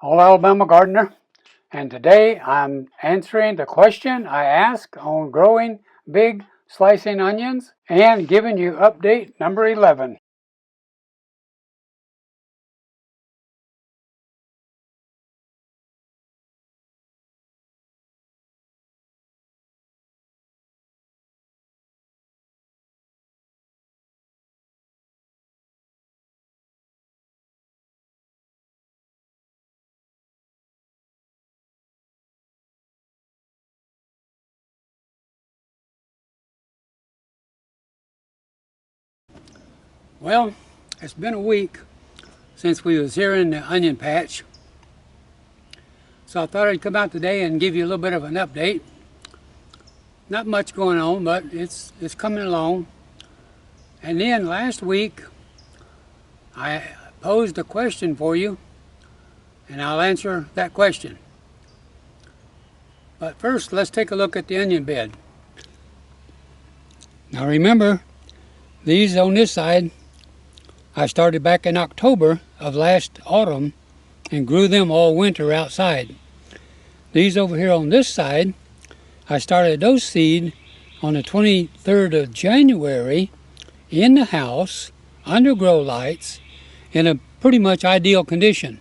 All Alabama Gardener, and today I'm answering the question I asked on growing big slicing onions and giving you update number 11. Well, it's been a week since we was here in the onion patch, so I thought I'd come out today and give you a little bit of an update. Not much going on, but it's coming along. And then last week I posed a question for you, and I'll answer that question. But first, let's take a look at the onion bed. Now remember, these on this side I started back in October of last autumn and grew them all winter outside. These over here on this side, I started those seed on the 23rd of January in the house under grow lights in a pretty much ideal condition.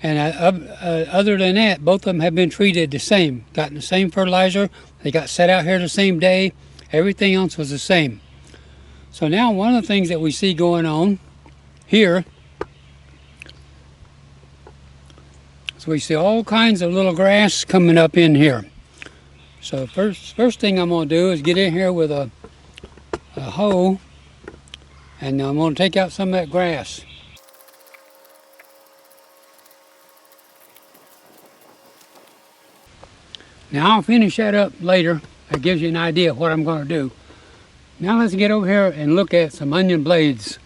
And other than that, both of them have been treated the same. Gotten the same fertilizer. They got set out here the same day. Everything else was the same. So now one of the things that we see going on here is we see all kinds of little grass coming up in here. So first thing I'm going to do is get in here with a hoe, and I'm going to take out some of that grass. Now I'll finish that up later. That gives you an idea of what I'm going to do. Now let's get over here and look at some onion blades.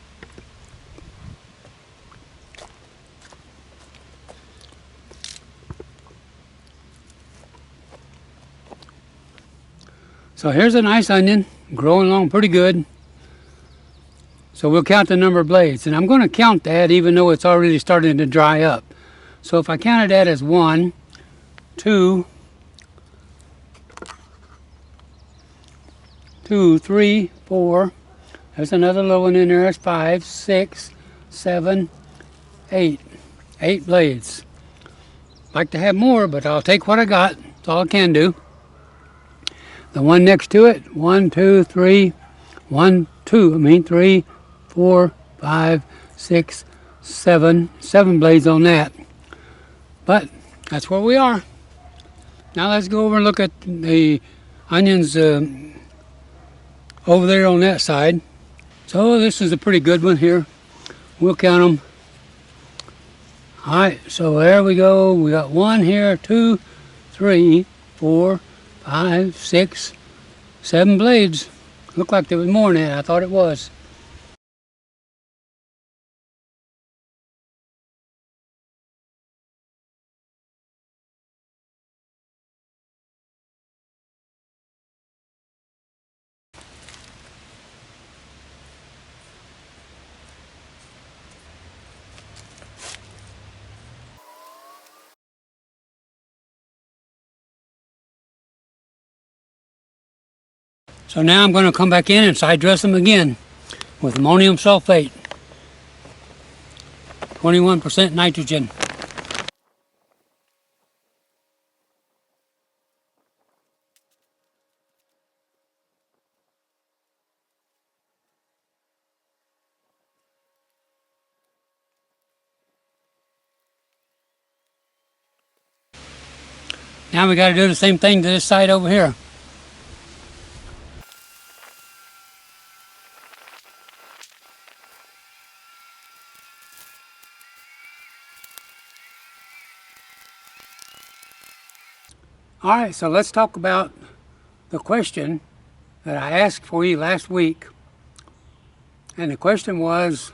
So here's a nice onion, growing along pretty good. So we'll count the number of blades, and I'm going to count that even though it's already starting to dry up. So if I counted that as 1, 2, 3, 4. There's another little one in there. That's 5, 6, 7, 8. 8 blades. Like to have more, but I'll take what I got. That's all I can do. The one next to it, 1, 2, 3, 3, 4, 5, 6, 7. 7 blades on that. But that's where we are. Now let's go over and look at the onions over there on that side. So this is a pretty good one here. We'll count them. Alright, so there we go. We got 1 here, 2, 3, 4, 5, 6, 7 blades. Looked like there was more than that. I thought it was. So now I'm going to come back in and side dress them again with ammonium sulfate, 21% nitrogen. Now we got to do the same thing to this side over here. Alright, so let's talk about the question that I asked for you last week. And the question was,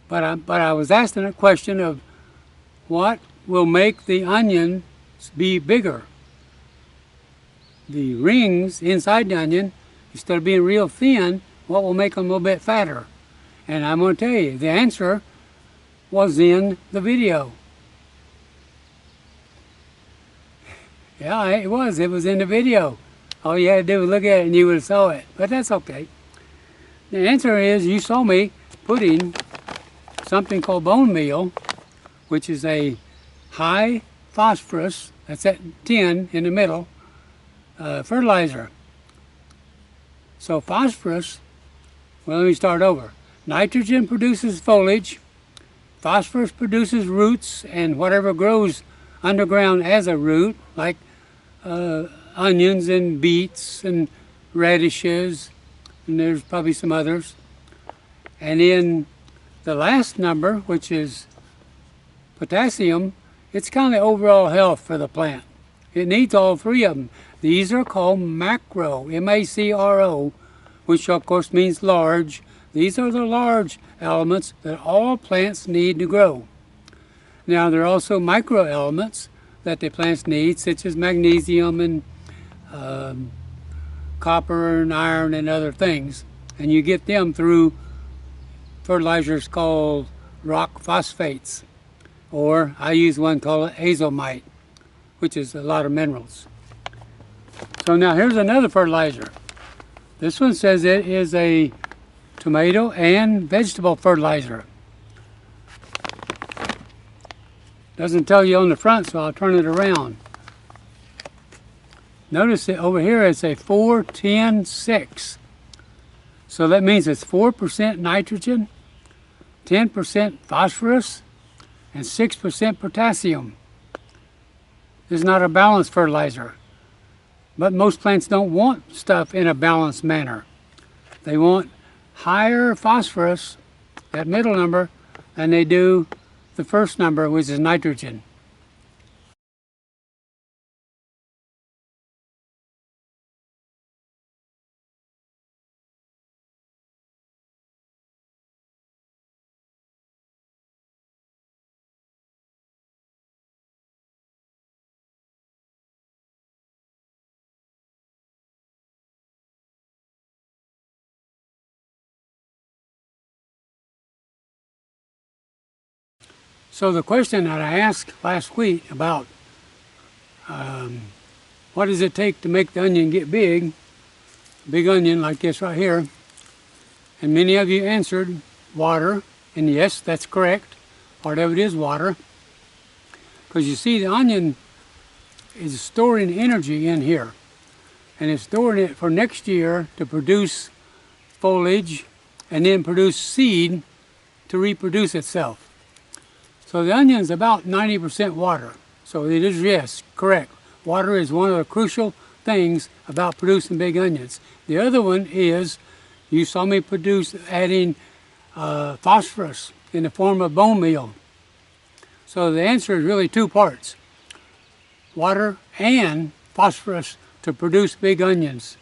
but I was asking a question of what will make the onions be bigger? The rings inside the onion, instead of being real thin, what will make them a little bit fatter? And I'm going to tell you, the answer was in the video. Yeah, it was. It was in the video. All you had to do was look at it and you would have saw it. But that's okay. The answer is, you saw me putting something called bone meal, which is a high phosphorus, that's that 10 in the middle, fertilizer. So phosphorus, well, let me start over. Nitrogen produces foliage, phosphorus produces roots and whatever grows underground as a root, like onions and beets and radishes, and there's probably some others. And then the last number, which is potassium, it's kind of the overall health for the plant. It needs all three of them. These are called macro, M-A-C-R-O, which of course means large. These are the large elements that all plants need to grow. Now there are also micro elements that the plants need, such as magnesium and copper and iron and other things. And you get them through fertilizers called rock phosphates. Or I use one called azomite, which is a lot of minerals. So now here's another fertilizer. This one says it is a tomato and vegetable fertilizer. Doesn't tell you on the front, so I'll turn it around. Notice that over here it's a 4-10-6. So that means it's 4% nitrogen, 10% phosphorus, and 6% potassium. This is not a balanced fertilizer. But most plants don't want stuff in a balanced manner. They want higher phosphorus, that middle number, than they do the first number, which is nitrogen. So the question that I asked last week about what does it take to make the onion get big, big onion like this right here, and many of you answered water, and yes, that's correct. Part of it is water, because you see the onion is storing energy in here, and it's storing it for next year to produce foliage and then produce seed to reproduce itself. So the onion is about 90% water. So it is, yes, correct. Water is one of the crucial things about producing big onions. The other one is, you saw me adding phosphorus in the form of bone meal. So the answer is really two parts: water and phosphorus to produce big onions.